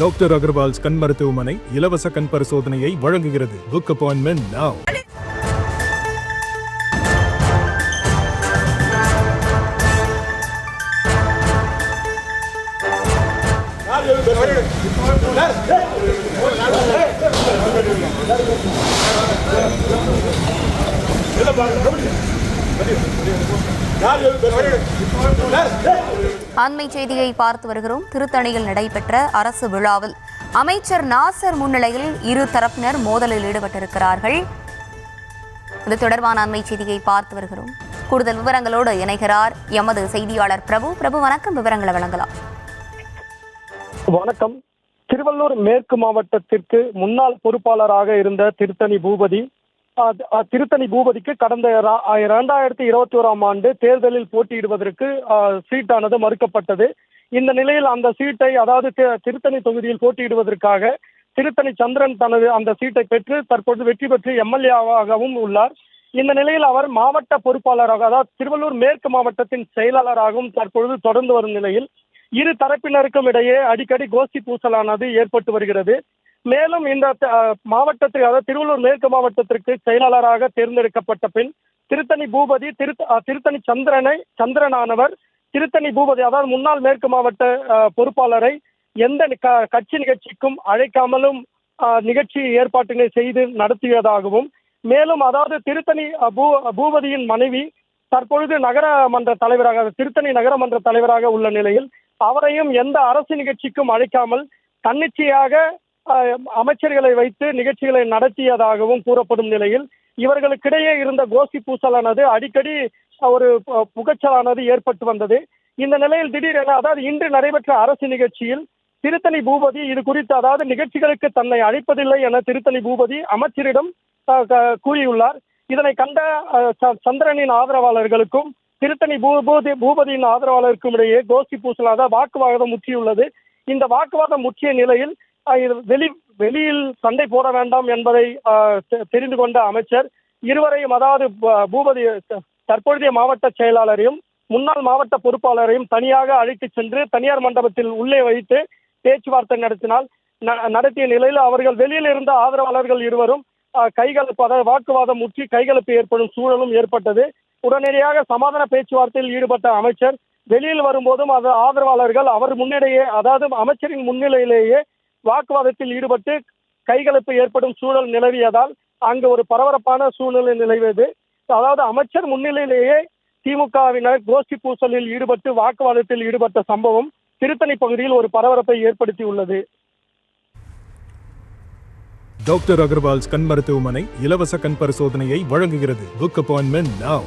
Doctor Agarwal's கண் மருத்துவமனை இலவச கண் பரிசோதனையை வழங்குகிறது. Book appointment now. அண்மை செய்தியை பார்த்து வருகிறோம். திருத்தணியில் நடைபெற்ற அரசு விழாவில் அமைச்சர் நாசர் முன்னிலையில் இரு தரப்பினர் மோதலில் ஈடுபட்டிருக்கிறார்கள். இது தொடர்பான அண்மை செய்தியை பார்த்து வருகிறோம். கூடுதல் விவரங்களோடு இணைகிறார் எமது செய்தியாளர் பிரபு. பிரபு, வணக்கம். விவரங்களை வழங்கலாம். வணக்கம். திருவள்ளூர் மேற்கு மாவட்டத்திற்கு முன்னாள் பொறுப்பாளராக இருந்த திருத்தணி பூபதிக்கு கடந்த 2021ஆம் ஆண்டு தேர்தலில் போட்டியிடுவதற்கு சீட்டானது மறுக்கப்பட்டது. இந்த நிலையில் அந்த சீட்டை, அதாவது திருத்தணி தொகுதியில் போட்டியிடுவதற்காக திருத்தணி சந்திரன் தனது அந்த சீட்டை பெற்று தற்போது வெற்றி பெற்று எம்எல்ஏவாகவும் உள்ளார். இந்த நிலையில் அவர் மாவட்ட பொறுப்பாளராக, அதாவது திருவள்ளூர் மேற்கு மாவட்டத்தின் செயலாளராகவும் தற்பொழுது தொடர்ந்து வரும் நிலையில் இரு தரப்பினருக்கும் இடையே அடிக்கடி கோஷ்டி பூசலானது ஏற்பட்டு வருகிறது. மேலும் இந்த மாவட்டத்தில், அதாவது திருவள்ளூர் மேற்கு மாவட்டத்திற்கு செயலாளராக தேர்ந்தெடுக்கப்பட்ட பின் திருத்தணி பூபதி திருத்தணி சந்திரனானவர் திருத்தணி பூபதி, அதாவது முன்னாள் மேற்கு மாவட்ட பொறுப்பாளரை எந்த கட்சி நிகழ்ச்சிக்கும் அழைக்காமலும் நிகழ்ச்சி ஏற்பாட்டினை செய்து நடத்தியதாகவும், மேலும் அதாவது திருத்தணி பூபதியின் மனைவி தற்பொழுது நகரமன்ற தலைவராக, திருத்தணி நகரமன்ற தலைவராக உள்ள நிலையில் அவரையும் எந்த அரசு நிகழ்ச்சிக்கும் அழைக்காமல் தன்னிச்சையாக அமைச்சர்களை வைத்து நிகழ்ச்சிகளை நடத்தியதாகவும் கூறப்படும் நிலையில் இவர்களுக்கிடையே இருந்த கோஷ்டி பூசலானது அடிக்கடி ஒரு புகைச்சலானது ஏற்பட்டு வந்தது. இந்த நிலையில் திடீரென, அதாவது இன்று நடைபெற்ற அரசு நிகழ்ச்சியில் திருத்தணி பூபதி இது குறித்து, அதாவது நிகழ்ச்சிகளுக்கு தன்னை அழைப்பதில்லை என திருத்தணி பூபதி அமைச்சரிடம் கூறியுள்ளார். இதனை கண்ட சந்திரனின் ஆதரவாளர்களுக்கும் திருத்தணி பூபதியின் ஆதரவாளருக்கும் இடையே கோஷ்டி பூசலாக வாக்குவாதம் முற்றியுள்ளது. இந்த வாக்குவாதம் முற்றிய நிலையில் வெளியில் சண்டை போட வேண்டாம் என்பதை தெரிந்து கொண்ட அமைச்சர் இருவரையும், அதாவது பூபதி தற்பொழுதைய மாவட்ட செயலாளரையும் முன்னாள் மாவட்ட பொறுப்பாளரையும் தனியாக அழைத்து சென்று தனியார் மண்டபத்தில் உள்ளே வைத்து பேச்சுவார்த்தை நடத்திய நிலையில் அவர்கள் வெளியில் இருந்த ஆதரவாளர்கள் இருவரும் கைகலப்பு, அதாவது வாக்குவாதம் முற்றி கைகலப்பு ஏற்படும் சூழலும் ஏற்பட்டது. உடனடியாக சமாதான பேச்சுவார்த்தையில் ஈடுபட்ட அமைச்சர் வெளியில் வரும்போதும் அது ஆதரவாளர்கள் அவர் முன்னிலையே, அதாவது அமைச்சரின் முன்னிலையிலேயே வாக்குவாதத்தில் ஈடுபட்டு கைகலப்பு ஏற்படும் சூழல் நிலவியதால் அங்கு ஒரு பரபரப்பான சூழ்நிலை நிலவியது. அதாவது அமைச்சர் முன்னிலையிலேயே திமுகவினர் கோஷ்டி பூசலில் ஈடுபட்டு வாக்குவாதத்தில் ஈடுபட்ட சம்பவம் திருத்தணி பகுதியில் ஒரு பரபரப்பை ஏற்படுத்தியுள்ளது. டாக்டர் அகர்வால்ஸ் கண் மருத்துவமனை இலவச கண் பரிசோதனையை வழங்குகிறது. Book appointment now.